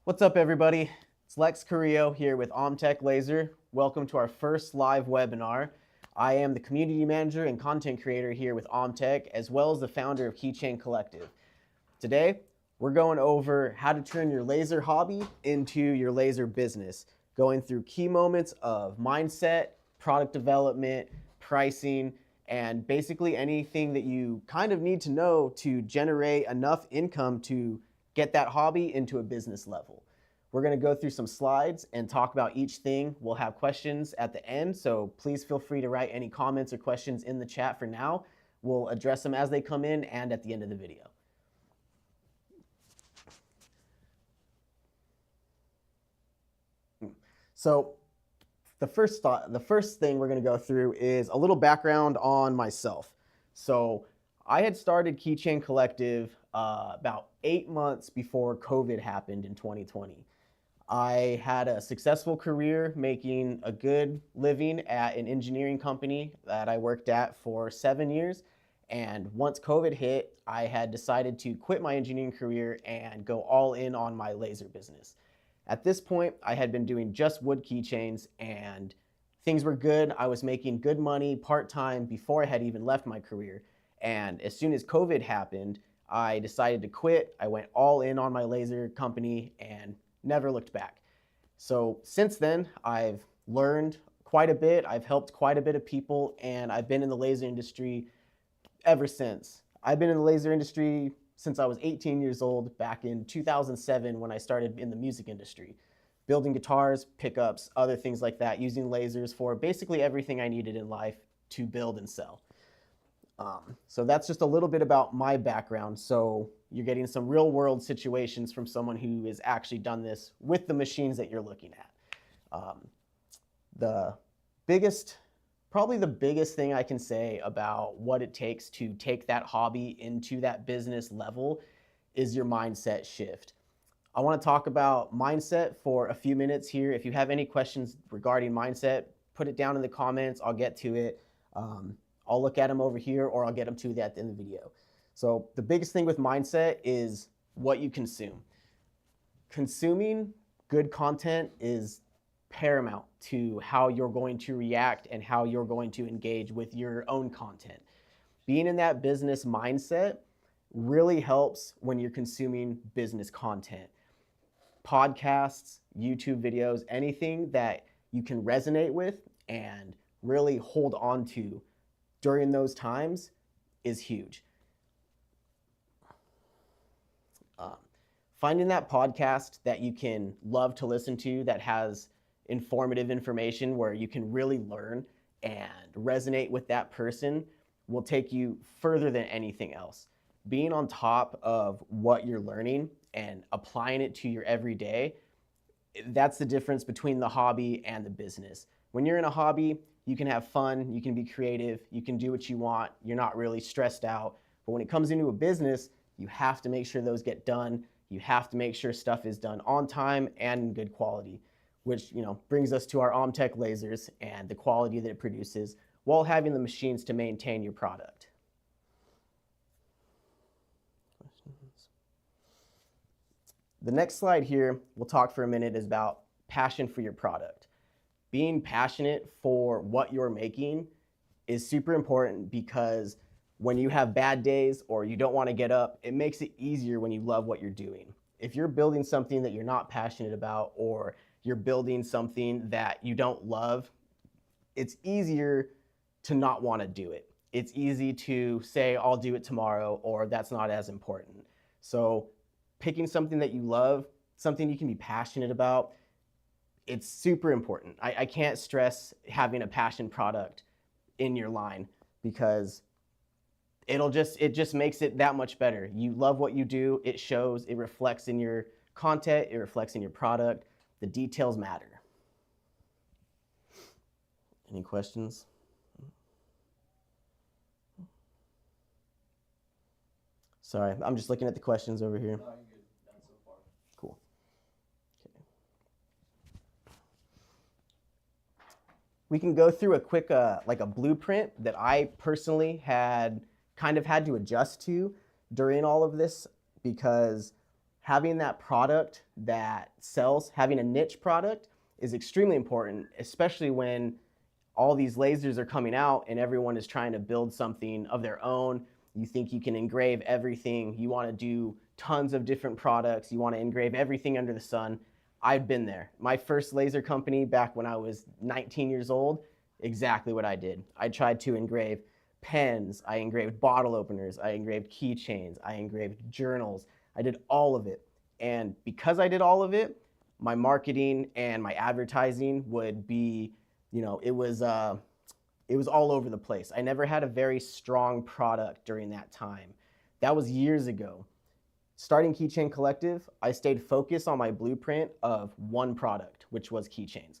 What's up, everybody? It's Lex Carrillo here with OMTech Laser. Welcome to our first live webinar. I am the community manager and content creator here with OMTech, as well as the founder of Keychain Collective. Today, we're going over how to turn your laser hobby into your laser business, going through key moments of mindset, product development, pricing, and basically anything that you kind of need to know to generate enough income to get that hobby into a business level. We're going to go through some slides and talk about each thing. We'll have questions at the end, so please feel free to write any comments or questions in the chat for now. We'll address them as they come in and at the end of the video. So the first thing we're going to go through is a little background on myself. So I had started Keychain Collective about 8 months before COVID happened in 2020. I had a successful career making a good living at an engineering company that I worked at for 7 years. And once COVID hit, I had decided to quit my engineering career and go all in on my laser business. At this point, I had been doing just wood keychains and things were good. I was making good money part-time before I had even left my career. And as soon as COVID happened, I decided to quit. I went all in on my laser company and never looked back. So since then, I've learned quite a bit. I've helped quite a bit of people, and I've been in the laser industry ever since. I've been in the laser industry since I was 18 years old, back in 2007 when I started in the music industry, building guitars, pickups, other things like that, using lasers for basically everything I needed in life to build and sell. So that's just a little bit about my background. So you're getting some real world situations from someone who has actually done this with the machines that you're looking at. Probably the biggest thing I can say about what it takes to take that hobby into that business level is your mindset shift. I want to talk about mindset for a few minutes here. If you have any questions regarding mindset, put it down in the comments. I'll get to it. I'll look at them over here, or I'll get them to you at the end of the video. So the biggest thing with mindset is what you consume. Consuming good content is paramount to how you're going to react and how you're going to engage with your own content. Being in that business mindset really helps when you're consuming business content. Podcasts, YouTube videos, anything that you can resonate with and really hold on to during those times is huge. Finding that podcast that you can love to listen to that has informative information where you can really learn and resonate with that person will take you further than anything else. Being on top of what you're learning and applying it to your everyday, that's the difference between the hobby and the business. When you're in a hobby, you can have fun, you can be creative, you can do what you want, you're not really stressed out. But when it comes into a business, you have to make sure those get done. You have to make sure stuff is done on time and in good quality, which brings us to our OMTech lasers and the quality that it produces while having the machines to maintain your product. The next slide here, we'll talk for a minute, is about passion for your product. Being passionate for what you're making is super important because when you have bad days or you don't want to get up, it makes it easier when you love what you're doing. If you're building something that you're not passionate about, or you're building something that you don't love, it's easier to not want to do it. It's easy to say, I'll do it tomorrow, or that's not as important. So picking something that you love, something you can be passionate about, it's super important. I can't stress having a passion product in your line because it just makes it that much better. You love what you do, it shows, it reflects in your content, it reflects in your product. The details matter. Any questions? Sorry, I'm just looking at the questions over here. No, you're good. Done so far. Cool. Okay. We can go through a quick, like a blueprint that I personally had kind of had to adjust to during all of this because having that product that sells, having a niche product is extremely important, especially when all these lasers are coming out and everyone is trying to build something of their own. You think you can engrave everything. You want to do tons of different products. You want to engrave everything under the sun. I've been there. My first laser company back when I was 19 years old, exactly what I did. I tried to engrave pens, I engraved bottle openers, I engraved keychains, I engraved journals. I did all of it. And because I did all of it, my marketing and my advertising would be, it was all over the place. I never had a very strong product during that time. That was years ago. Starting Keychain Collective, I stayed focused on my blueprint of one product, which was keychains.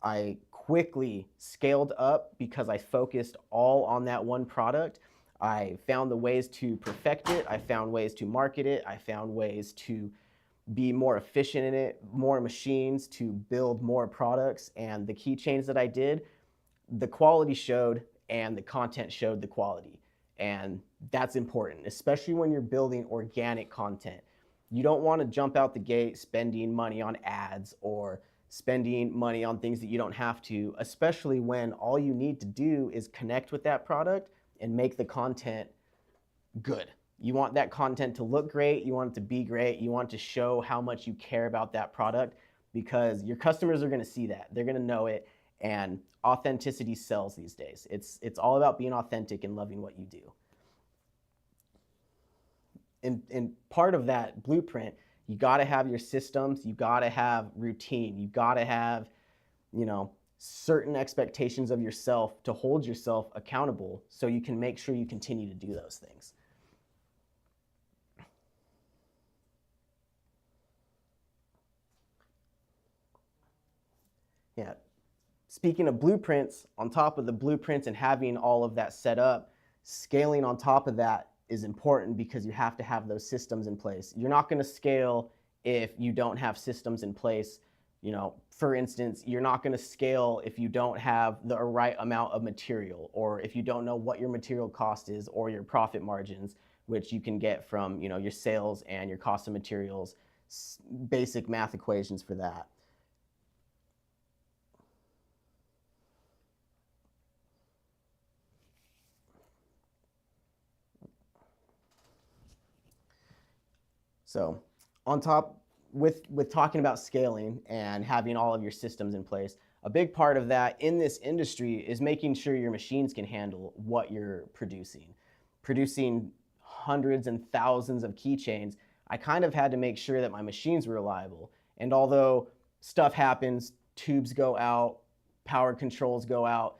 I quickly scaled up because I focused all on that one product. I found the ways to perfect it. I found ways to market it. I found ways to be more efficient in it, more machines to build more products. And the keychains that I did, the quality showed and the content showed the quality. And that's important, especially when you're building organic content. You don't want to jump out the gate spending money on ads or spending money on things that you don't have to, especially when all you need to do is connect with that product and make the content good. You want that content to look great. You want it to be great. You want to show how much you care about that product because your customers are going to see that. They're going to know it. And authenticity sells these days. It's all about being authentic and loving what you do. And part of that blueprint, you got to have your systems, you got to have routine, you got to have, certain expectations of yourself to hold yourself accountable so you can make sure you continue to do those things. Yeah. Speaking of blueprints, on top of the blueprints and having all of that set up, scaling on top of that is important because you have to have those systems in place. You're not going to scale if you don't have systems in place. For instance, you're not going to scale if you don't have the right amount of material or if you don't know what your material cost is or your profit margins, which you can get from, your sales and your cost of materials, basic math equations for that. So on top, with talking about scaling and having all of your systems in place, a big part of that in this industry is making sure your machines can handle what you're producing. Producing hundreds and thousands of keychains, I kind of had to make sure that my machines were reliable. And although stuff happens, tubes go out, power controls go out,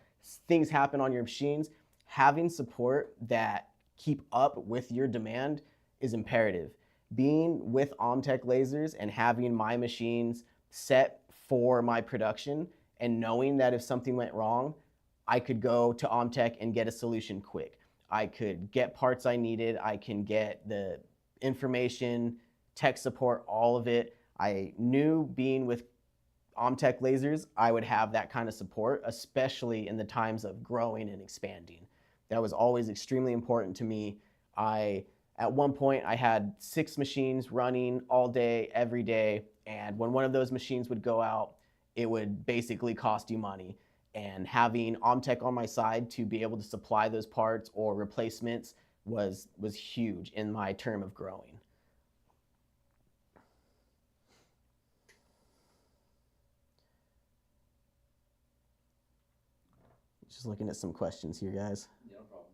things happen on your machines, having support that keep up with your demand is imperative. Being with OMTech lasers and having my machines set for my production and knowing that if something went wrong, I could go to OMTech and get a solution quick. I could get parts I needed. I can get the information, tech support, all of it. I knew being with OMTech lasers, I would have that kind of support, especially in the times of growing and expanding. That was always extremely important to me. At one point, I had 6 machines running all day, every day, and when one of those machines would go out, it would basically cost you money. And having OMTech on my side to be able to supply those parts or replacements was huge in my term of growing. Just looking at some questions here, guys. Yeah, no problem.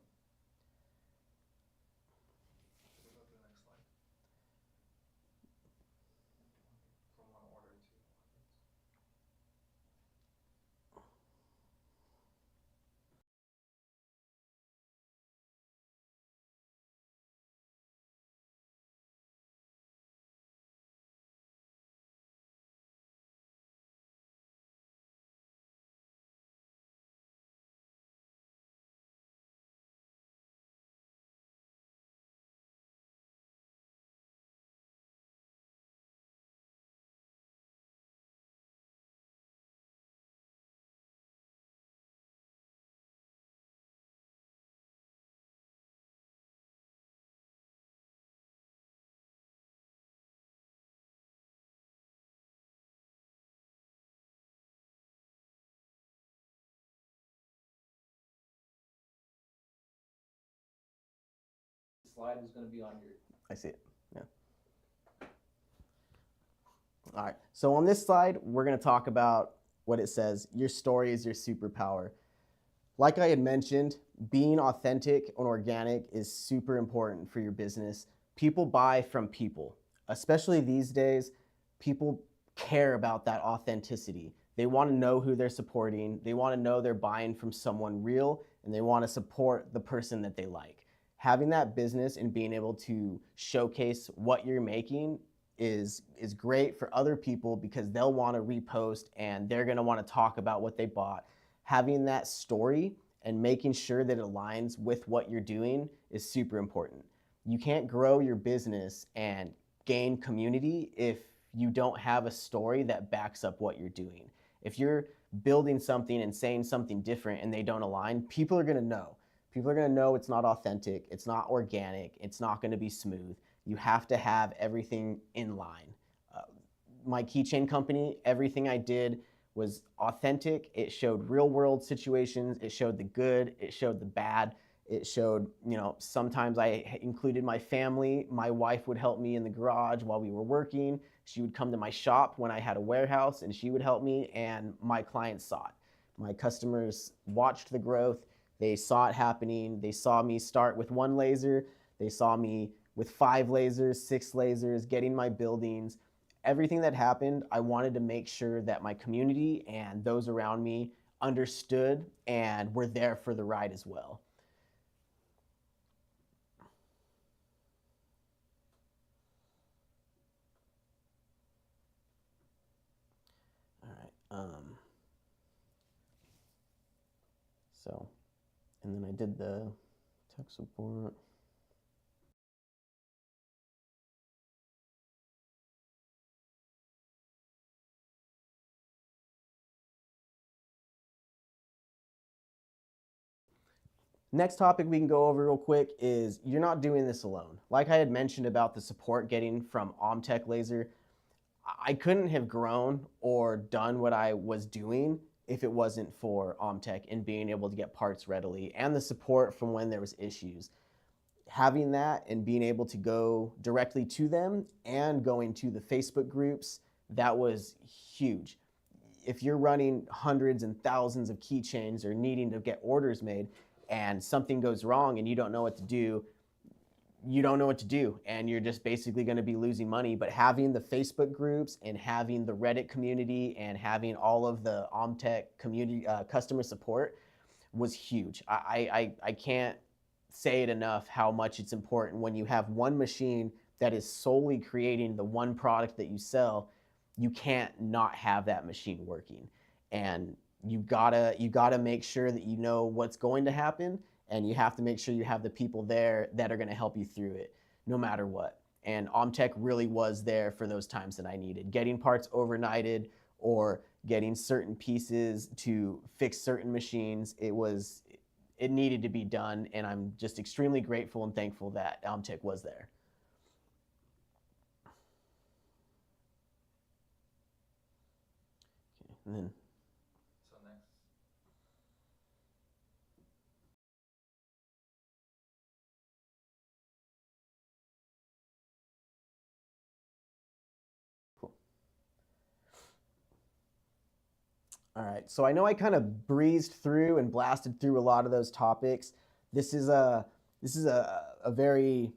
slide is going to be on your... I see it, yeah. All right, so on this slide, we're gonna talk about what it says, your story is your superpower. Like I had mentioned, being authentic and organic is super important for your business. People buy from people, especially these days. People care about that authenticity. They want to know who they're supporting. They want to know they're buying from someone real, and they want to support the person that they like. Having that business and being able to showcase what you're making is great for other people because they'll want to repost and they're going to want to talk about what they bought. Having that story and making sure that it aligns with what you're doing is super important. You can't grow your business and gain community if you don't have a story that backs up what you're doing. If you're building something and saying something different and they don't align, people are going to know. People are going to know it's not authentic, it's not organic, it's not going to be smooth. You have to have everything in line. My keychain company, everything I did was authentic. It showed real world situations. It showed the good. It showed the bad. It showed, sometimes I included my family. My wife would help me in the garage while we were working. She would come to my shop when I had a warehouse and she would help me, and my clients saw it. My customers watched the growth. They saw it happening. They saw me start with 1 laser. They saw me with 5 lasers, 6 lasers, getting my buildings. Everything that happened, I wanted to make sure that my community and those around me understood and were there for the ride as well. All right. And then I did the tech support. Next topic we can go over real quick is you're not doing this alone. Like I had mentioned about the support getting from OMTech laser, I couldn't have grown or done what I was doing if it wasn't for OMTech and being able to get parts readily and the support from when there was issues. Having that and being able to go directly to them and going to the Facebook groups, that was huge. If you're running hundreds and thousands of keychains or needing to get orders made and something goes wrong and you don't know what to do, you don't know what to do and you're just basically going to be losing money. But having the Facebook groups and having the Reddit community and having all of the OMTech community customer support was huge. I can't say it enough how much it's important when you have one machine that is solely creating the one product that you sell. You can't not have that machine working, and you gotta make sure that you know what's going to happen, and you have to make sure you have the people there that are going to help you through it no matter what. And OMTech really was there for those times that I needed. Getting parts overnighted or getting certain pieces to fix certain machines, it needed to be done, and I'm just extremely grateful and thankful that OMTech was there. Okay, and then So next. cool. All right, so I know I kind of breezed through and blasted through a lot of those topics. This is a very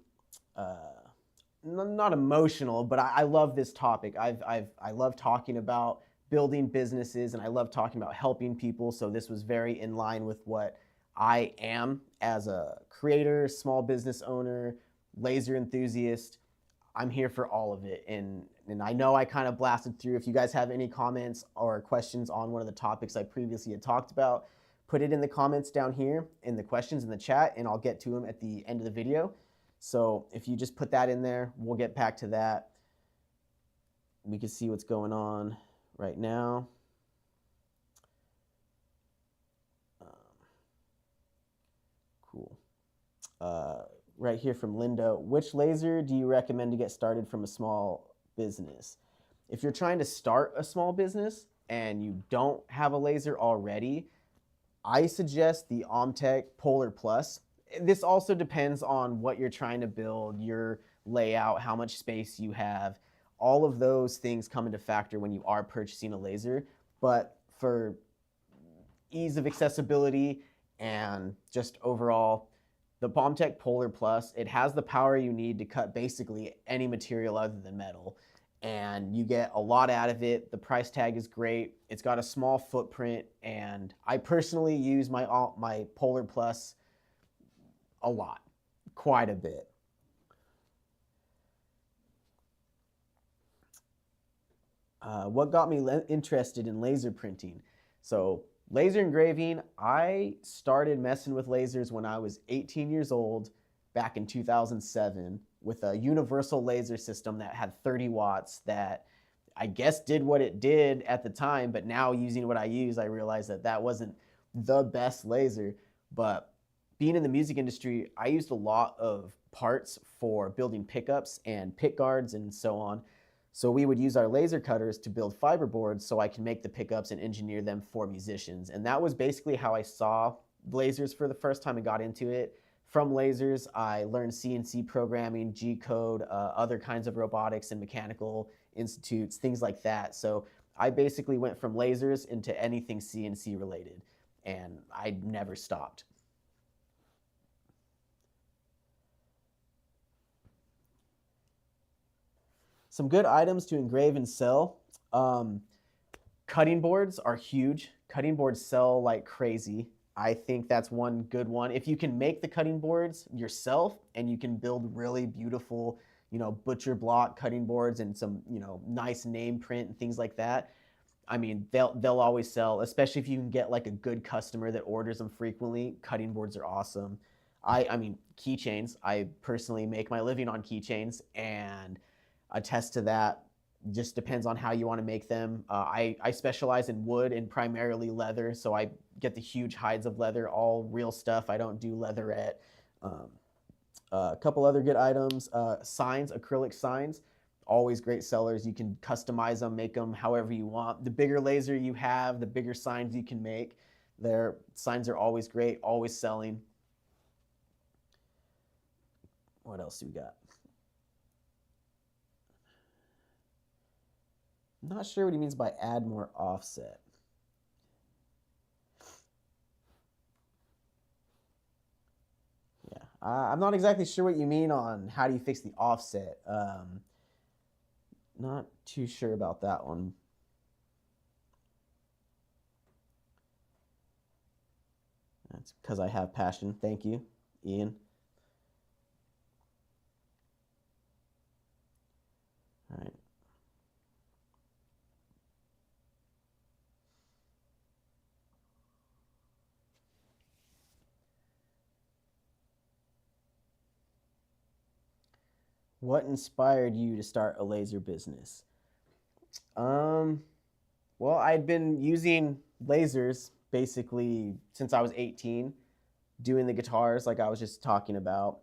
not emotional, but I love this topic. I love talking about building businesses and I love talking about helping people. So this was very in line with what I am as a creator, small business owner, laser enthusiast. I'm here for all of it. And I know I kind of blasted through. If you guys have any comments or questions on one of the topics I previously had talked about, put it in the comments down here in the questions in the chat, and I'll get to them at the end of the video. So if you just put that in there, we'll get back to that. We can see what's going on right now. Cool. Right here from Linda, which laser do you recommend to get started from a small business? If you're trying to start a small business and you don't have a laser already, I suggest the OMTech Polar Plus. this also depends on what you're trying to build, your layout, how much space you have. All of those things come into factor when you are purchasing a laser. But for ease of accessibility and just overall, the OMTech Polar Plus, it has the power you need to cut basically any material other than metal. And you get a lot out of it. The price tag is great. It's got a small footprint, and I personally use my Polar Plus a lot, quite a bit. What got me interested in laser printing? So laser engraving, I started messing with lasers when I was 18 years old back in 2007 with a universal laser system that had 30 watts that I guess did what it did at the time, but now using what I use, I realized that that wasn't the best laser. But being in the music industry, I used a lot of parts for building pickups and pick guards and so on. So we would use our laser cutters to build fiber boards so I can make the pickups and engineer them for musicians. And that was basically how I saw lasers for the first time and got into it. From lasers, I learned CNC programming, G-code, other kinds of robotics and mechanical institutes, things like that. So I basically went from lasers into anything CNC related, and I never stopped. Some good items to engrave and sell. Cutting boards are huge. Cutting boards sell like crazy. I think that's one good one. If you can make the cutting boards yourself and you can build really beautiful, butcher block cutting boards and some, nice name print and things like that, I mean, they'll always sell, especially if you can get like a good customer that orders them frequently. Cutting boards are awesome. I mean, keychains. I personally make my living on keychains and attest to that. Just depends on how you want to make them. I specialize in wood and primarily leather, so I get the huge hides of leather, all real stuff. I don't do leatherette. A couple other good items, signs, acrylic signs, always great sellers. You can customize them, make them however you want. The bigger laser you have, the bigger signs you can make. Their signs are always great, always selling. What else do we got? I'm not sure what he means by add more offset. Yeah, I'm not exactly sure what you mean on how do you fix the offset. Not too sure about that one. That's because I have passion. Thank you, Ian. All right. What inspired you to start a laser business? Well, I'd been using lasers basically since I was 18, doing the guitars like I was just talking about.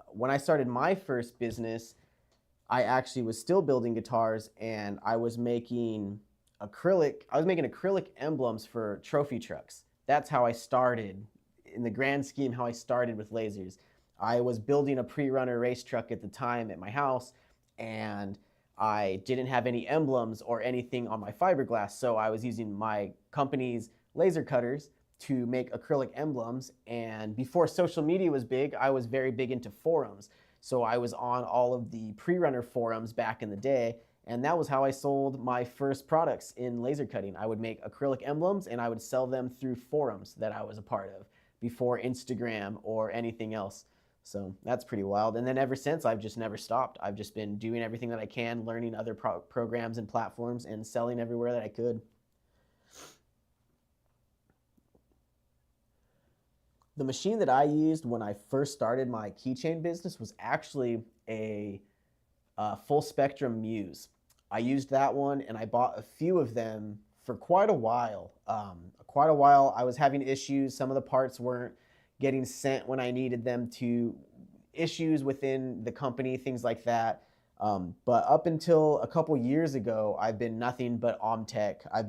When I started my first business, I actually was still building guitars and I was making acrylic emblems for trophy trucks. That's how I started, in the grand scheme, how I started with lasers. I was building a pre-runner race truck at the time at my house, and I didn't have any emblems or anything on my fiberglass, so I was using my company's laser cutters to make acrylic emblems. And before social media was big, I was very big into forums. So I was on all of the pre-runner forums back in the day, and that was how I sold my first products in laser cutting. I would make acrylic emblems and I would sell them through forums that I was a part of before Instagram or anything else. So that's pretty wild. And then ever since, I've just never stopped. I've just been doing everything that I can, learning other programs and platforms, and selling everywhere that I could. The machine that I used when I first started my keychain business was actually a full spectrum Muse. I used that one and I bought a few of them for quite a while. I was having issues. Some of the parts weren't getting sent when I needed them to, issues within the company, things like that. But up until a couple years ago, I've been nothing but OMTech. I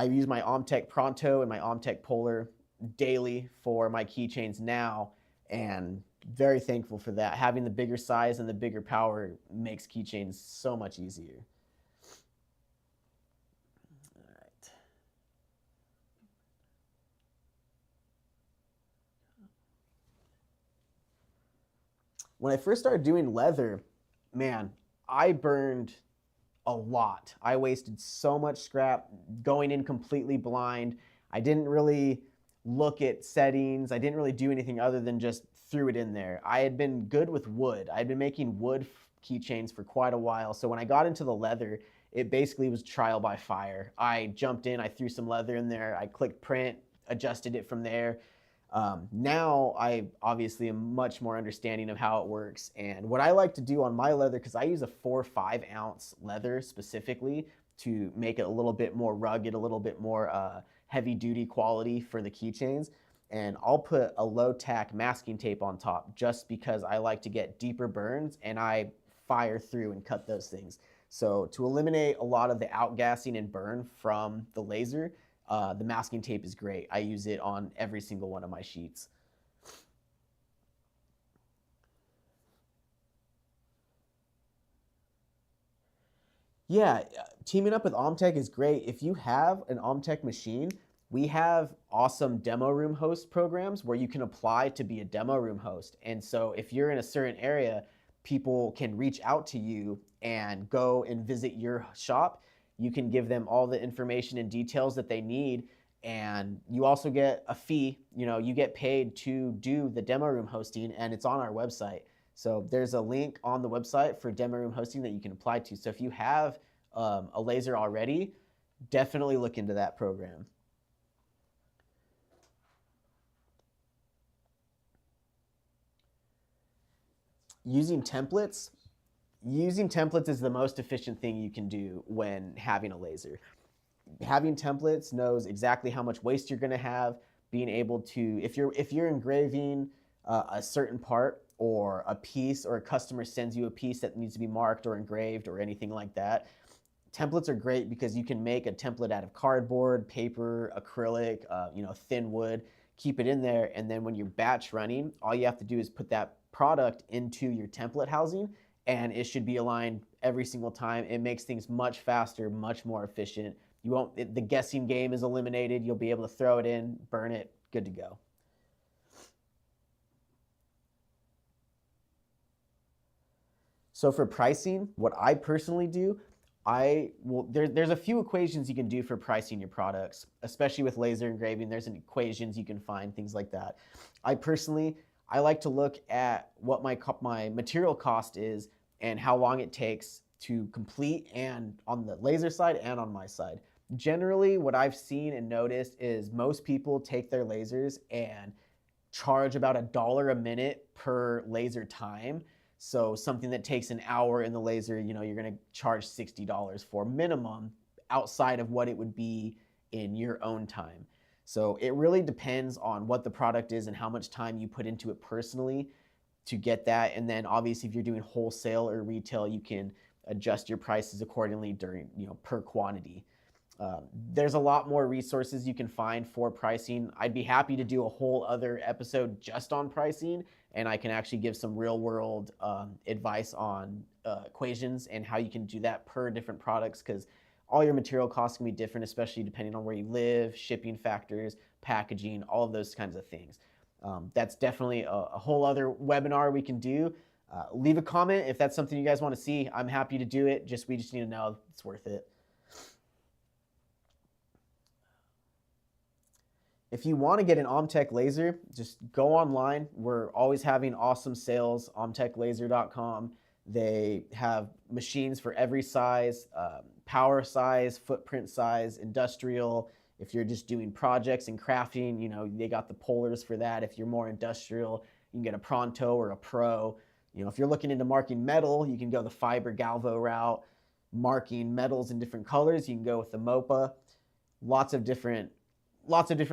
use my OMTech Pronto and my OMTech Polar daily for my keychains now, and very thankful for that. Having the bigger size and the bigger power makes keychains so much easier. All right. When I first started doing leather, man, I burned a lot. I wasted so much scrap going in completely blind. I didn't really look at settings. I didn't really do anything other than just threw it in there. I had been good with wood. I had been making wood keychains for quite a while. So when I got into the leather, it basically was trial by fire. I jumped in, I threw some leather in there, I clicked print, adjusted it from there. Now I obviously am much more understanding of how it works. And what I like to do on my leather, because I use a 4 or 5 ounce leather specifically to make it a little bit more rugged, a little bit more heavy duty quality for the keychains. And I'll put a low tack masking tape on top just because I like to get deeper burns and I fire through and cut those things. So to eliminate a lot of the outgassing and burn from the laser, the masking tape is great. I use it on every single one of my sheets. Yeah, teaming up with OMTech is great. If you have an OMTech machine, we have awesome demo room host programs where you can apply to be a demo room host. And so if you're in a certain area, people can reach out to you and go and visit your shop. You can give them all the information and details that they need, and you also get a fee. You get paid to do the demo room hosting, and it's on our website. So there's a link on the website for demo room hosting that you can apply to. So if you have a laser already, definitely look into that program. Using templates. Using templates is the most efficient thing you can do when having a laser. Having templates knows exactly how much waste you're going to have. Being able to, if you're engraving a certain part or a piece, or a customer sends you a piece that needs to be marked or engraved or anything like that, templates are great because you can make a template out of cardboard, paper, acrylic, thin wood, keep it in there, and then when you're batch running, all you have to do is put that product into your template housing, and it should be aligned every single time. It makes things much faster, much more efficient. The guessing game is eliminated. You'll be able to throw it in, burn it, good to go. So for pricing, what I personally do, there's a few equations you can do for pricing your products, especially with laser engraving. There's equations you can find, things like that. I like to look at what my material cost is and how long it takes to complete, and on the laser side and on my side. Generally, what I've seen and noticed is most people take their lasers and charge about $1 a minute per laser time. So something that takes an hour in the laser, you're going to charge $60 for minimum, outside of what it would be in your own time. So it really depends on what the product is and how much time you put into it personally to get that. And then obviously if you're doing wholesale or retail, you can adjust your prices accordingly per quantity. There's a lot more resources you can find for pricing. I'd be happy to do a whole other episode just on pricing, and I can actually give some real world advice on equations and how you can do that per different products, because all your material costs can be different, especially depending on where you live, shipping factors, packaging, all of those kinds of things. That's definitely a whole other webinar we can do. Leave a comment if that's something you guys want to see. I'm happy to do it. We just need to know it's worth it. If you want to get an OMTech laser, just go online. We're always having awesome sales, omtechlaser.com. They have machines for every size, power size, footprint size, industrial. If you're just doing projects and crafting, they got the polars for that. If you're more industrial, you can get a Pronto or a Pro. If you're looking into marking metal, you can go the fiber galvo route. Marking metals in different colors, you can go with the MOPA. Lots of different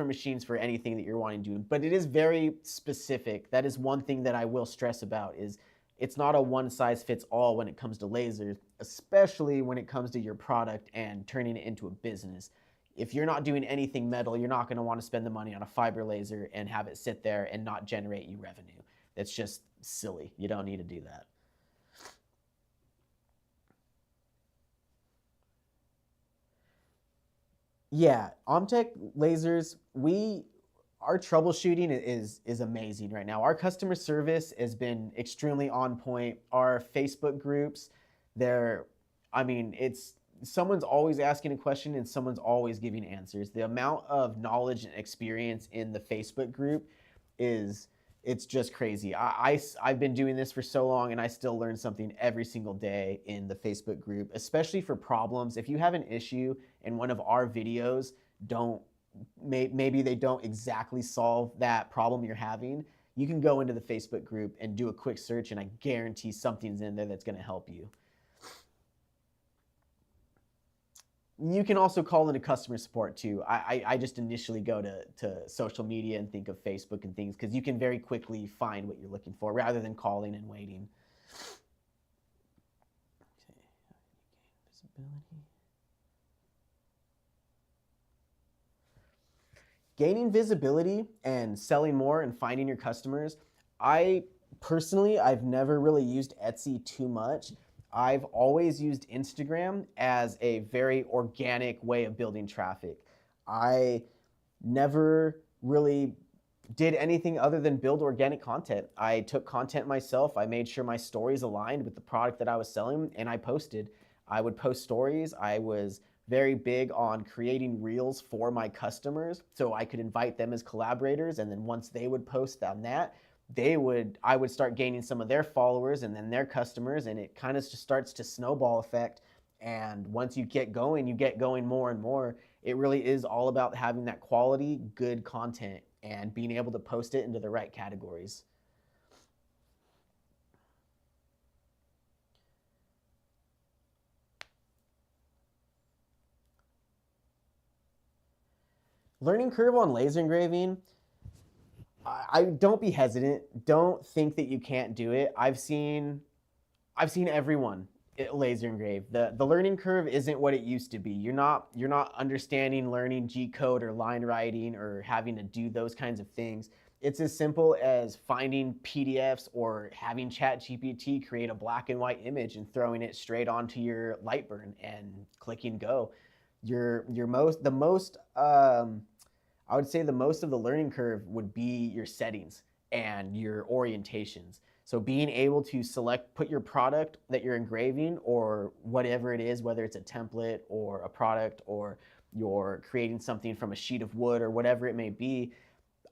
machines for anything that you're wanting to do, but it is very specific. That is one thing that I will stress about, is it's not a one size fits all when it comes to lasers, especially when it comes to your product and turning it into a business. if you're not doing anything metal, you're not going to want to spend the money on a fiber laser and have it sit there and not generate you revenue. That's just silly. You don't need to do that. Yeah, OMTech lasers, our troubleshooting is amazing right now. Our customer service has been extremely on point. Our Facebook groups, they're, I mean, it's someone's always asking a question and someone's always giving answers. The amount of knowledge and experience in the Facebook group is it's just crazy. I've been doing this for so long and I still learn something every single day in the Facebook group, especially for problems. If you have an issue and one of our videos don't maybe they don't exactly solve that problem you're having, you can go into the Facebook group and do a quick search and I guarantee something's in there that's going to help you. You can also call into customer support too. I just initially go to social media and think of Facebook and things because you can very quickly find what you're looking for rather than calling and waiting. Okay. Visibility. Gaining visibility and selling more and finding your customers. I've never really used Etsy too much. I've always used Instagram as a very organic way of building traffic. I never really did anything other than build organic content. I took content myself. I made sure my stories aligned with the product that I was selling and I posted. I would post stories. I was very big on creating reels for my customers so I could invite them as collaborators, and then once they would post on that, I would start gaining some of their followers and then their customers, and it kind of just starts to snowball effect. And once you get going more and more. It really is all about having that quality, good content and being able to post it into the right categories. Learning curve on laser engraving, I don't be hesitant. Don't think that you can't do it. I've seen everyone laser engrave. The learning curve isn't what it used to be. You're not understanding learning G code or line writing or having to do those kinds of things. It's as simple as finding PDFs or having ChatGPT create a black and white image and throwing it straight onto your Lightburn and clicking go. Your most the most I would say the most of the learning curve would be your settings and your orientations. So being able to put your product that you're engraving or whatever it is, whether it's a template or a product or you're creating something from a sheet of wood or whatever it may be,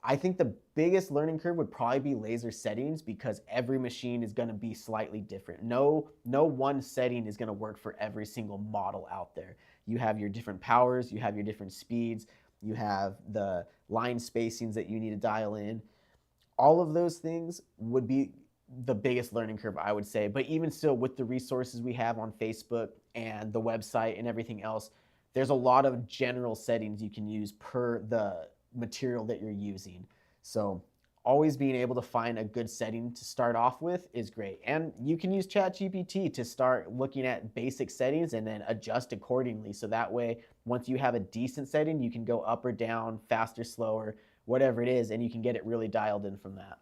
I think the biggest learning curve would probably be laser settings because every machine is going to be slightly different. No one setting is going to work for every single model out there. You have your different powers, you have your different speeds, you have the line spacings that you need to dial in. All of those things would be the biggest learning curve, I would say. But even still, with the resources we have on Facebook and the website and everything else, there's a lot of general settings you can use per the material that you're using. So always being able to find a good setting to start off with is great. And you can use ChatGPT to start looking at basic settings and then adjust accordingly. So that way, once you have a decent setting, you can go up or down, faster, slower, whatever it is, and you can get it really dialed in from that.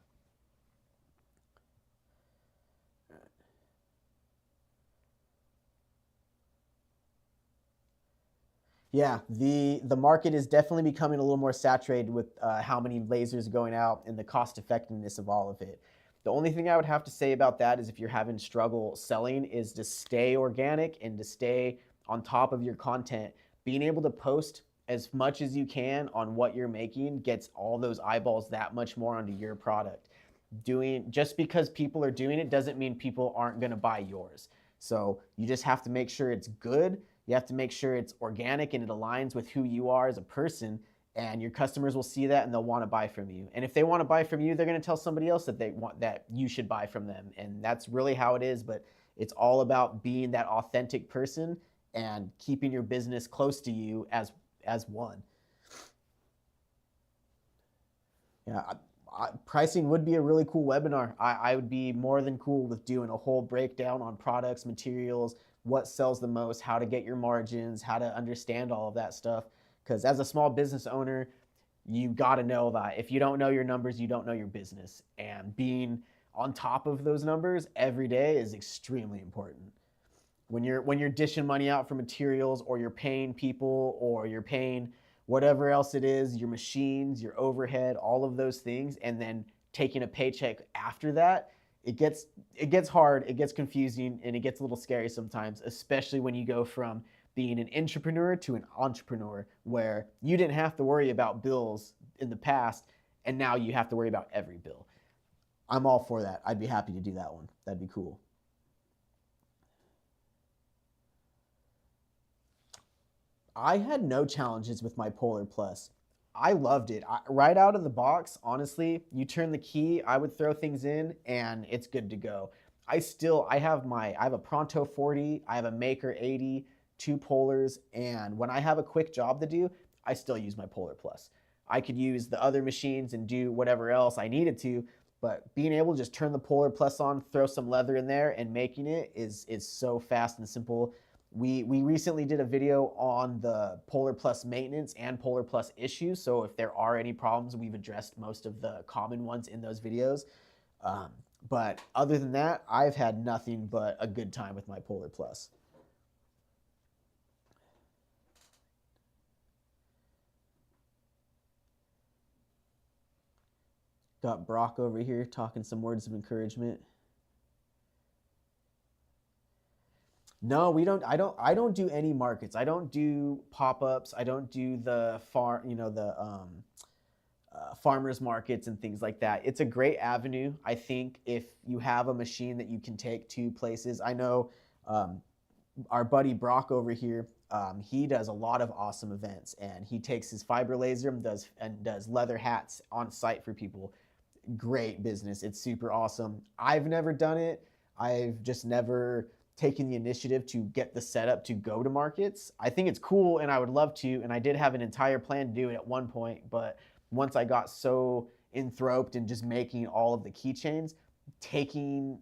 Yeah, the market is definitely becoming a little more saturated with how many lasers are going out and the cost effectiveness of all of it. The only thing I would have to say about that is if you're having struggle selling is to stay organic and to stay on top of your content. Being able to post as much as you can on what you're making gets all those eyeballs that much more onto your product. Just because people are doing it doesn't mean people aren't going to buy yours. So you just have to make sure it's good. You have to make sure it's organic and it aligns with who you are as a person, and your customers will see that and they'll want to buy from you. And if they want to buy from you, they're going to tell somebody else that they want that you should buy from them. And that's really how it is, but it's all about being that authentic person and keeping your business close to you as one. Yeah, pricing would be a really cool webinar. I would be more than cool with doing a whole breakdown on products, materials, what sells the most, how to get your margins, how to understand all of that stuff. because as a small business owner, you got to know that if you don't know your numbers, you don't know your business. And being on top of those numbers every day is extremely important. When you're dishing money out for materials, or you're paying people, or you're paying whatever else it is, your machines, your overhead, all of those things, and then taking a paycheck after that, it gets hard, it gets confusing, and it gets a little scary sometimes, especially when you go from being an intrapreneur to an entrepreneur, where you didn't have to worry about bills in the past, and now you have to worry about every bill. I'm all for that. I'd be happy to do that one. That'd be cool. I had no challenges with my Polar Plus. I loved it. Right out of the box, honestly, you turn the key, I would throw things in, and it's good to go. I have a Pronto 40, I have a Maker 80, two Polars, and when I have a quick job to do, I still use my Polar Plus. I could use the other machines and do whatever else I needed to, but being able to just turn the Polar Plus on, throw some leather in there, and making it is so fast and simple. We recently did a video on the Polar Plus maintenance and Polar Plus issues. So if there are any problems, we've addressed most of the common ones in those videos. But other than that, I've had nothing but a good time with my Polar Plus. Got Brock over here talking some words of encouragement. No, we don't. I don't do any markets. I don't do pop-ups. I don't do the farmers markets and things like that. It's a great avenue. I think if you have a machine that you can take to places. I know our buddy Brock over here. He does a lot of awesome events, and he takes his fiber laser and does leather hats on site for people. Great business. It's super awesome. I've never done it. I've just never taken the initiative to get the setup to go to markets. I think it's cool, and I would love to, and I did have an entire plan to do it at one point, but once I got so enthroped in just making all of the keychains, taking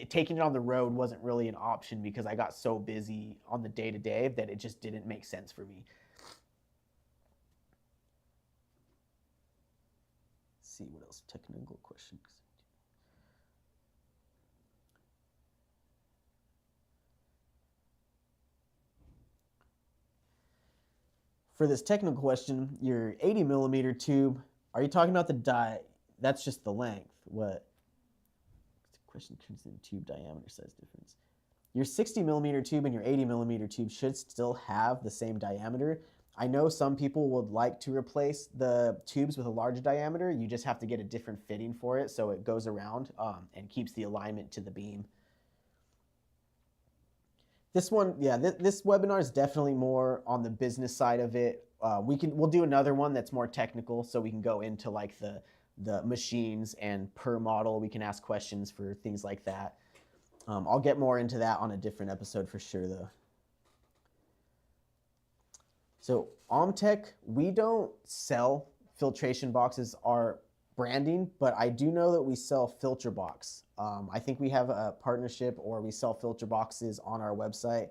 taking it on the road wasn't really an option because I got so busy on the day-to-day that it just didn't make sense for me. Let's see what else technical questions. For this technical question, your 80 millimeter tube, are you talking about the die? That's just the length. What? The question comes in tube diameter size difference. Your 60 millimeter tube and your 80 millimeter tube should still have the same diameter. I know some people would like to replace the tubes with a larger diameter. You just have to get a different fitting for it so it goes around and keeps the alignment to the beam. This one, yeah, this webinar is definitely more on the business side of it. We'll do another one that's more technical, so we can go into like the machines and per model. We can ask questions for things like that. I'll get more into that on a different episode for sure, though. So OMTech, we don't sell filtration boxes. Our branding, but I do know that we sell filter box. I think we have a partnership, or we sell filter boxes on our website.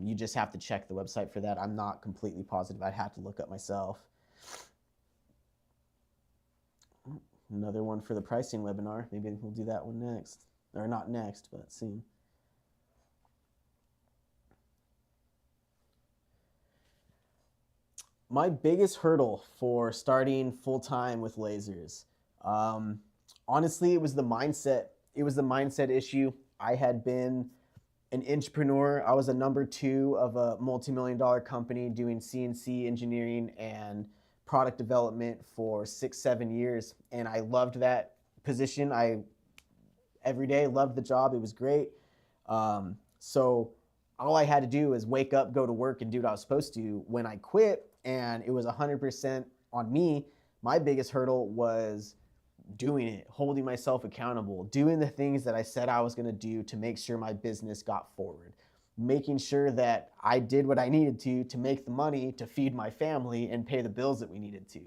You just have to check the website for that. I'm not completely positive. I'd have to look up myself. Another one for the pricing webinar. Maybe we'll do that one next. Or not next, but soon. My biggest hurdle for starting full-time with lasers. Honestly, it was the mindset. It was the mindset issue. I had been an intrapreneur. I was a number 2 of a multi-million-dollar company doing CNC engineering and product development for 6-7 years, and I loved that position. I every day loved the job. It was great. So all I had to do was wake up, go to work, and do what I was supposed to. When I quit, and it was 100% on me, my biggest hurdle was doing it, holding myself accountable, doing the things that I said I was going to do to make sure my business got forward, making sure that I did what I needed to make the money to feed my family and pay the bills that we needed to.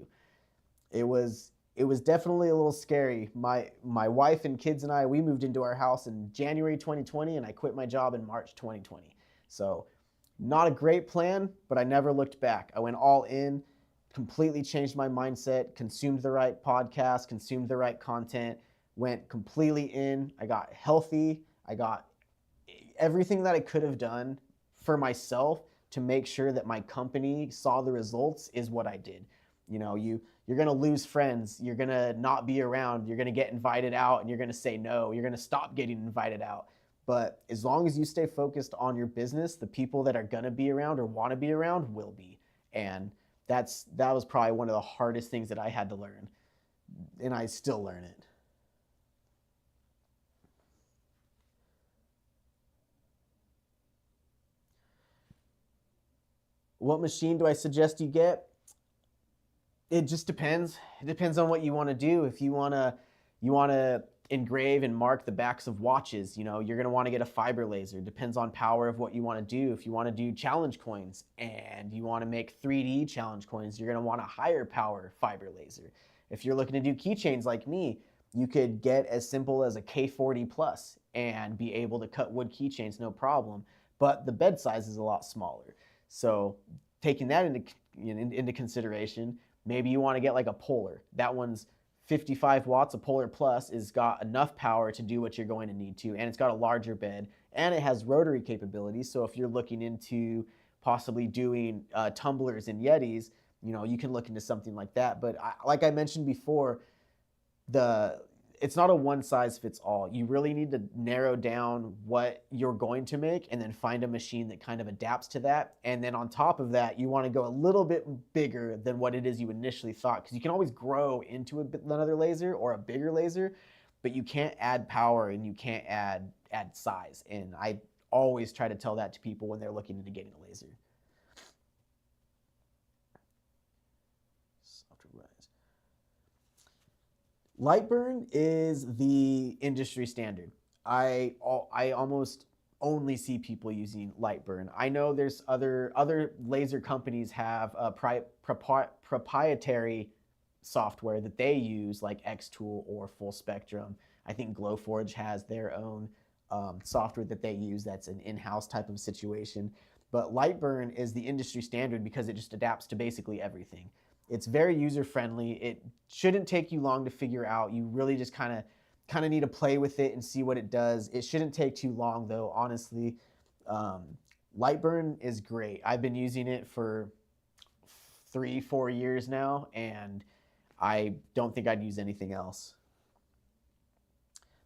It was definitely a little scary. My wife and kids and I, we moved into our house in January 2020, and I quit my job in March 2020. So Not a great plan, but I never looked back. I went all in, completely changed my mindset, consumed the right podcast, consumed the right content, went completely in. I got healthy. I got everything that I could have done for myself to make sure that my company saw the results is what I did. You know, you're going to lose friends, you're going to not be around, you're going to get invited out and you're going to say no, you're going to stop getting invited out. But as long as you stay focused on your business, the people that are going to be around or want to be around will be. And that was probably one of the hardest things that I had to learn, and I still learn it. What machine do I suggest you get? It just depends. It depends on what you want to do. If you want to engrave and mark the backs of watches, you know, you're going to want to get a fiber laser. Depends on power of what you want to do. If you want to do challenge coins and you want to make 3D challenge coins, you're going to want a higher power fiber laser. If you're looking to do keychains like me, you could get as simple as a K40 plus and be able to cut wood keychains no problem, but the bed size is a lot smaller. So taking that into consideration, maybe you want to get like a Polar. That one's 55 watts. A Polar Plus is got enough power to do what you're going to need to, and it's got a larger bed, and it has rotary capabilities. So if you're looking into possibly doing tumblers and Yetis, you know, you can look into something like that. But like I mentioned before, the it's not a one size fits all. You really need to narrow down what you're going to make and then find a machine that kind of adapts to that. And then on top of that, you want to go a little bit bigger than what it is you initially thought, because you can always grow into another laser or a bigger laser, but you can't add power and you can't add size. And I always try to tell that to people when they're looking into getting a laser. Lightburn is the industry standard. I almost only see people using Lightburn. I know there's other laser companies have a proprietary software that they use, like Xtool or Full Spectrum. I think Glowforge has their own software that they use that's an in-house type of situation. But Lightburn is the industry standard because it just adapts to basically everything. It's very user friendly. It shouldn't take you long to figure out. You really just kind of need to play with it and see what it does. It shouldn't take too long though, honestly. Lightburn is great. I've been using it for 3-4 years now, and I don't think I'd use anything else.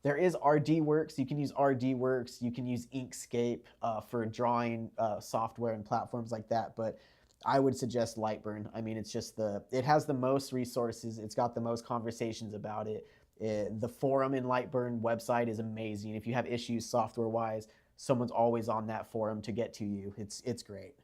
There is RDWorks. You can use RDWorks. You can use Inkscape for drawing software and platforms like that, but I would suggest Lightburn. I mean, it has the most resources. It's got the most conversations about it. The forum in Lightburn website is amazing. If you have issues software-wise, someone's always on that forum to get to you. It's great.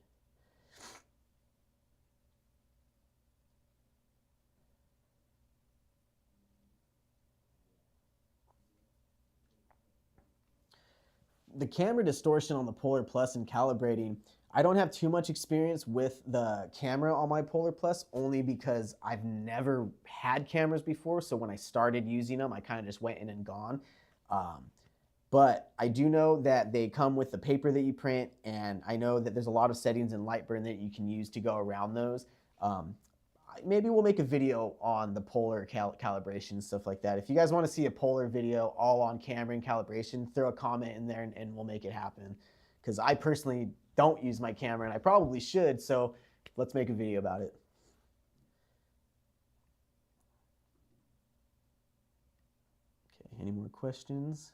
The camera distortion on the Polar Plus and calibrating, I don't have too much experience with the camera on my Polar Plus, only because I've never had cameras before. So when I started using them, I kind of just went in and gone. But I do know that they come with the paper that you print, and I know that there's a lot of settings in Lightburn that you can use to go around those. Maybe we'll make a video on the Polar calibration, stuff like that. If you guys want to see a Polar video all on camera and calibration, throw a comment in there and we'll make it happen. Because I personally don't use my camera, and I probably should, so let's make a video about it. Okay, any more questions?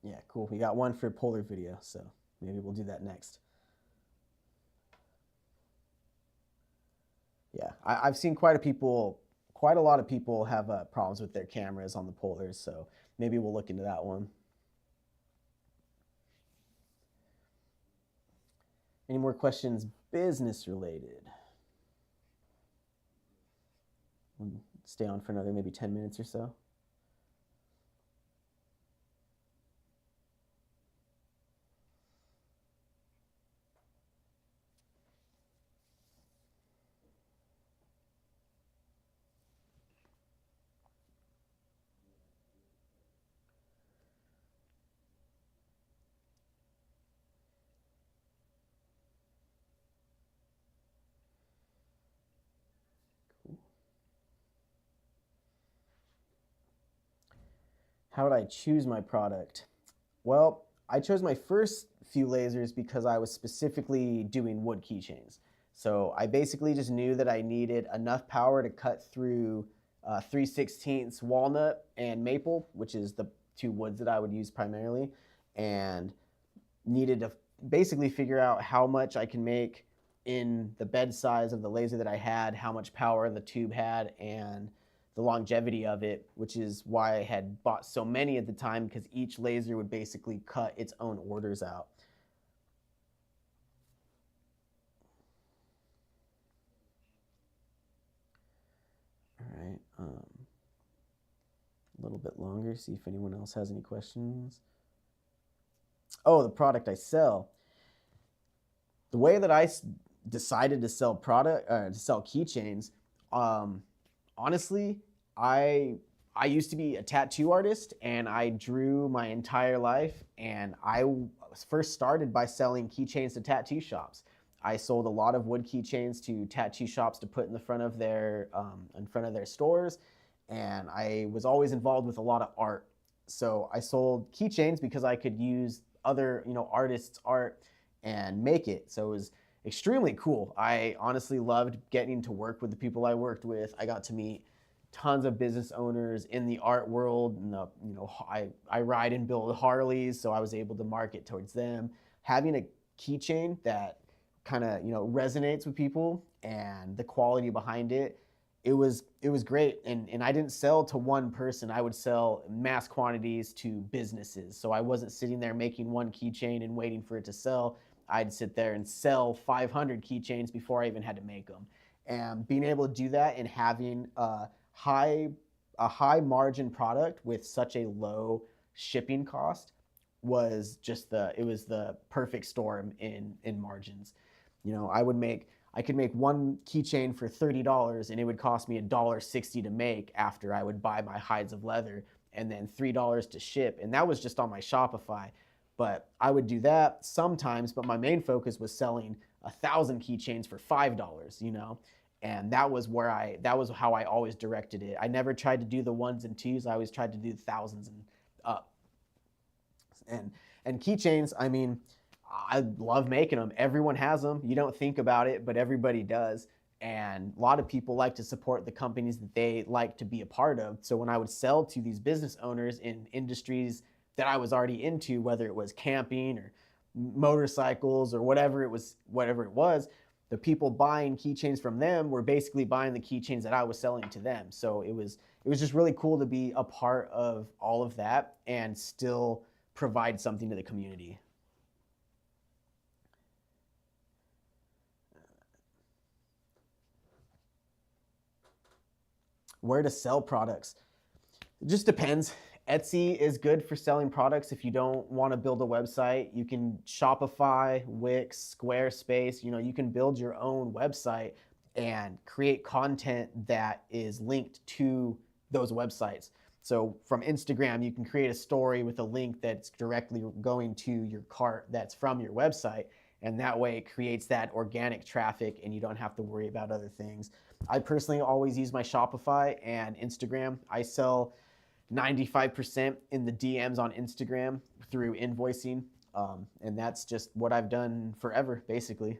Yeah, cool. We got one for Polar video, so maybe we'll do that next. Yeah, I've seen quite a lot of people have problems with their cameras on the Polars, so maybe we'll look into that one. Any more questions business related? We'll stay on for another maybe 10 minutes or so. How did I choose my product? Well, I chose my first few lasers because I was specifically doing wood keychains. So I basically just knew that I needed enough power to cut through 3/16 walnut and maple, which is the two woods that I would use primarily, and needed to basically figure out how much I can make in the bed size of the laser that I had, how much power the tube had, and the longevity of it, which is why I had bought so many at the time, because each laser would basically cut its own orders out. All right, a little bit longer, see if anyone else has any questions. Oh, the product I sell. The way that I decided to sell keychains, honestly, I used to be a tattoo artist and I drew my entire life, and I first started by selling keychains to tattoo shops. I sold a lot of wood keychains to tattoo shops to put in the front of their stores, and I was always involved with a lot of art. So I sold keychains because I could use other artists' art and make it. So it was extremely cool. I honestly loved getting to work with the people I worked with. I got to meet tons of business owners in the art world. And I ride and build Harleys, so I was able to market towards them. Having a keychain that kind of resonates with people and the quality behind it, it was great. And I didn't sell to one person. I would sell mass quantities to businesses. So I wasn't sitting there making one keychain and waiting for it to sell. I'd sit there and sell 500 keychains before I even had to make them. And being able to do that and having a high margin product with such a low shipping cost was just the perfect storm in margins. I could make one keychain for $30 and it would cost me $1.60 to make after I would buy my hides of leather, and then $3 to ship. And that was just on my Shopify. But I would do that sometimes, but my main focus was selling 1,000 keychains for $5, and that was how I always directed it. I never tried to do the ones and twos. I always tried to do the thousands and up. And keychains, I mean, I love making them. Everyone has them. You don't think about it, but everybody does. And a lot of people like to support the companies that they like to be a part of. So when I would sell to these business owners in industries that I was already into, whether it was camping or motorcycles or whatever it was, the people buying keychains from them were basically buying the keychains that I was selling to them. So it was just really cool to be a part of all of that and still provide something to the community. Where to sell products? It just depends. Etsy is good for selling products if you don't want to build a website. You can Shopify, Wix, Squarespace. You can build your own website and create content that is linked to those websites. So from Instagram, you can create a story with a link that's directly going to your cart that's from your website. And that way it creates that organic traffic and you don't have to worry about other things. I personally always use my Shopify and Instagram. I sell 95% in the DMs on Instagram through invoicing. And that's just what I've done forever, basically.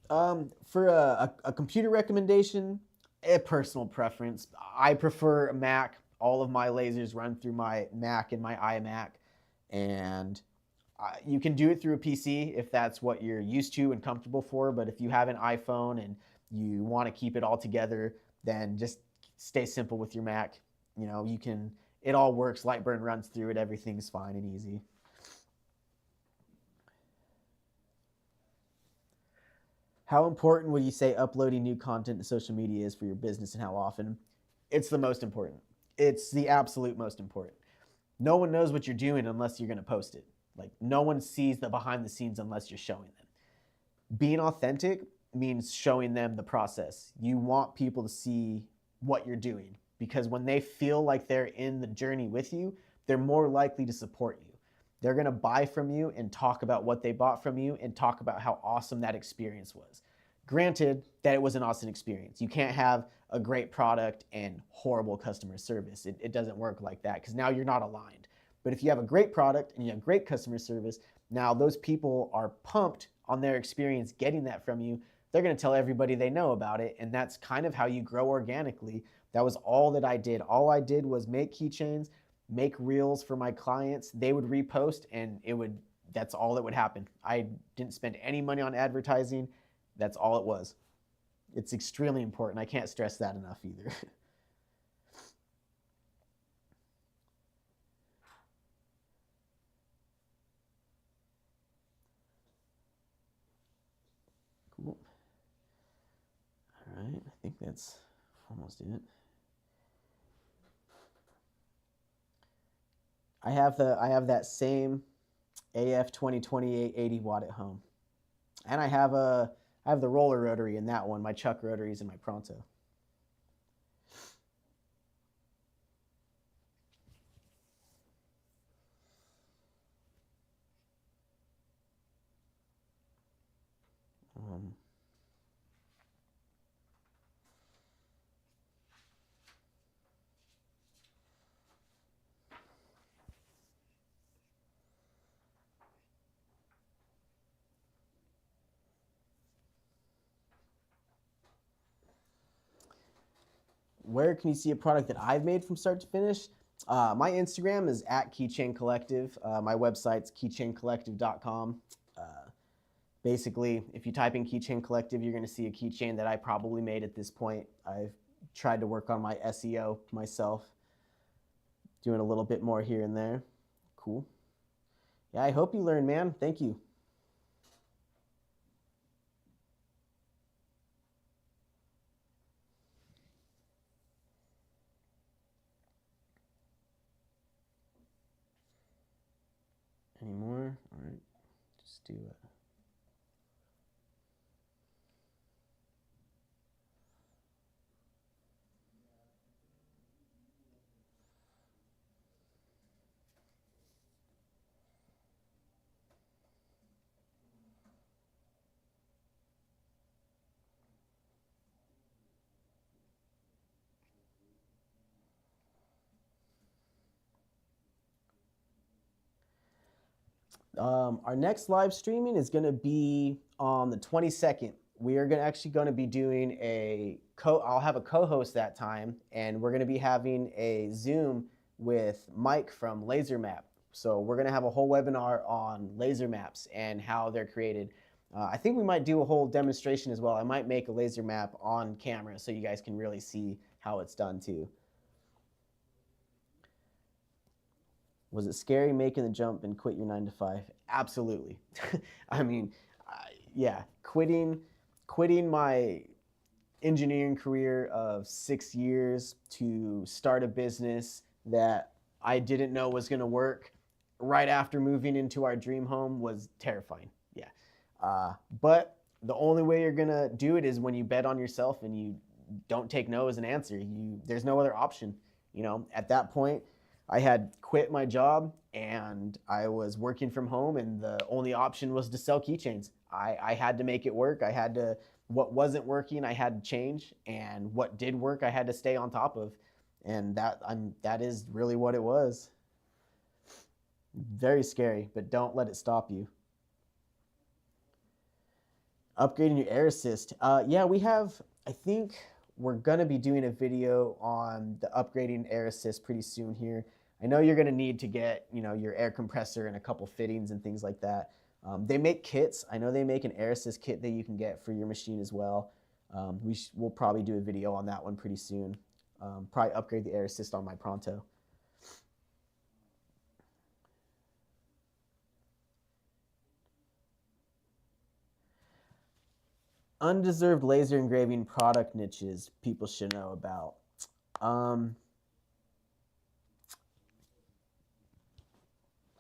For a computer recommendation, a personal preference. I prefer Mac. All of my lasers run through my Mac and my iMac. And you can do it through a PC if that's what you're used to and comfortable for. But if you have an iPhone and you want to keep it all together, then just stay simple with your Mac. It all works. Lightburn runs through it. Everything's fine and easy. How important would you say uploading new content to social media is for your business, and how often? It's the most important. It's the absolute most important. No one knows what you're doing unless you're going to post it. Like, no one sees the behind the scenes unless you're showing them. Being authentic means showing them the process. You want people to see what you're doing, because when they feel like they're in the journey with you, they're more likely to support you. They're going to buy from you and talk about what they bought from you and talk about how awesome that experience was. Granted that it was an awesome experience. You can't have a great product and horrible customer service. It doesn't work like that because now you're not aligned. But if you have a great product and you have great customer service, now those people are pumped on their experience getting that from you. They're going to tell everybody they know about it, and that's kind of how you grow organically. That was all that I did. All I did was make keychains, make reels for my clients. They would repost, and that's all that would happen. I didn't spend any money on advertising. That's all it was. It's extremely important. I can't stress that enough either. Cool. All right, I think that's almost it. I have that same AF 2028 80 watt at home, and I have the roller rotary in that one. My chuck rotaries in my Pronto. Where can you see a product that I've made from start to finish? My Instagram is at Keychain Collective. My website's keychaincollective.com. Basically, if you type in Keychain Collective, you're going to see a keychain that I probably made at this point. I've tried to work on my SEO myself, doing a little bit more here and there. Cool. Yeah, I hope you learned, man. Thank you. Any more? All right, just do it. Our next live streaming is going to be on the 22nd. We are actually going to be doing I'll have a co-host that time, and we're going to be having a Zoom with Mike from Laser Map. So we're going to have a whole webinar on laser maps and how they're created. I think we might do a whole demonstration as well. I might make a laser map on camera so you guys can really see how it's done too. Was it scary making the jump and quit your 9 to 5? Absolutely. I mean, yeah, quitting my engineering career of 6 years to start a business that I didn't know was going to work right after moving into our dream home was terrifying. Yeah. But the only way you're going to do it is when you bet on yourself and you don't take no as an answer. There's no other option. At that point, I had quit my job and I was working from home, and the only option was to sell keychains. I had to make it work. What wasn't working, I had to change, and what did work, I had to stay on top of. And that is really what it was. Very scary, but don't let it stop you. Upgrading your air assist. Yeah, I think we're gonna be doing a video on the upgrading air assist pretty soon here. I know you're gonna need to get, your air compressor and a couple fittings and things like that. They make kits. I know they make an air assist kit that you can get for your machine as well. We'll probably do a video on that one pretty soon. Probably upgrade the air assist on my Pronto. Undeserved laser engraving product niches people should know about.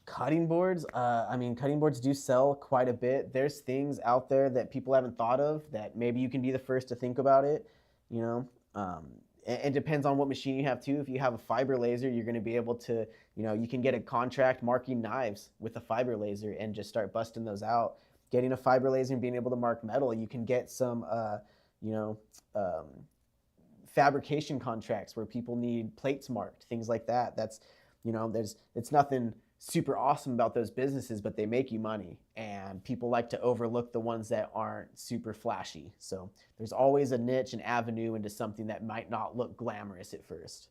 Cutting boards. Cutting boards do sell quite a bit. There's things out there that people haven't thought of that maybe you can be the first to think about it. It depends on what machine you have too. If you have a fiber laser, you're going to be able to, you can get a contract marking knives with a fiber laser and just start busting those out. getting a fiber laser and being able to mark metal. You can get some, fabrication contracts where people need plates marked, things like that. That's, it's nothing super awesome about those businesses, but they make you money, and people like to overlook the ones that aren't super flashy. So there's always a niche, an avenue into something that might not look glamorous at first.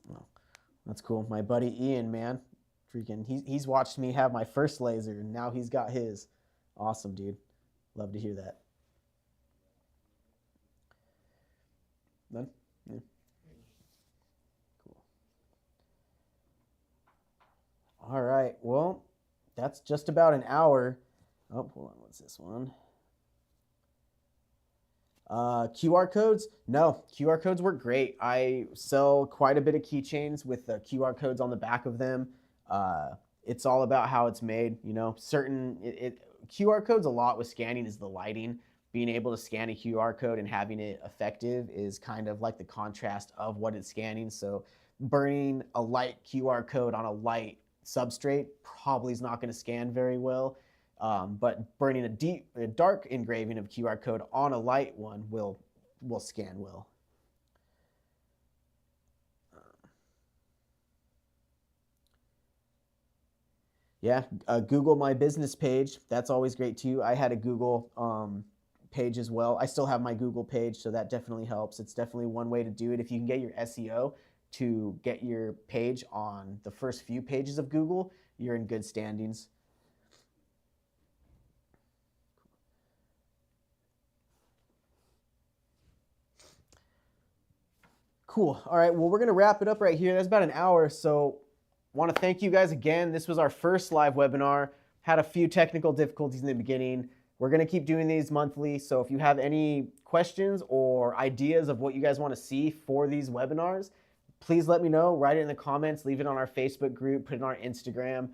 Well, that's cool. My buddy Ian, man, freaking, he's watched me have my first laser, and now he's got his. Awesome, dude. Love to hear that. Then, yeah. Cool. All right. Well, that's just about an hour. Oh, hold on. What's this one? QR codes? No, QR codes work great. I sell quite a bit of keychains with the QR codes on the back of them. It's all about how it's made. QR codes a lot with scanning is the lighting. Being able to scan a QR code and having it effective is kind of like the contrast of what it's scanning. So burning a light QR code on a light substrate probably is not going to scan very well. But burning a dark engraving of QR code on a light one will scan well. Yeah, Google my business page. That's always great too. I had a Google page as well. I still have my Google page, so that definitely helps. It's definitely one way to do it. If you can get your SEO to get your page on the first few pages of Google, you're in good standings. Cool. All right. Well, we're going to wrap it up right here. That's about an hour. So I want to thank you guys again. This was our first live webinar. Had a few technical difficulties in the beginning. We're going to keep doing these monthly. So if you have any questions or ideas of what you guys want to see for these webinars, please let me know. Write it in the comments. Leave it on our Facebook group. Put it on our Instagram.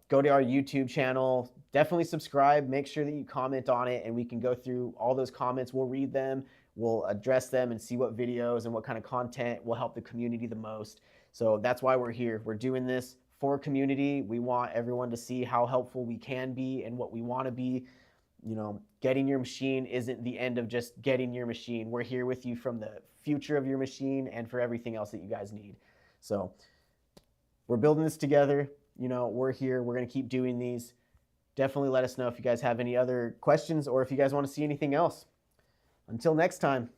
Go to our YouTube channel. Definitely subscribe. Make sure that you comment on it, and we can go through all those comments. We'll read them. We'll address them and see what videos and what kind of content will help the community the most. So that's why we're here. We're doing this for community. We want everyone to see how helpful we can be and what we want to be. Getting your machine isn't the end of just getting your machine. We're here with you from the future of your machine and for everything else that you guys need. So we're building this together. We're here. We're going to keep doing these. Definitely let us know if you guys have any other questions or if you guys want to see anything else. Until next time.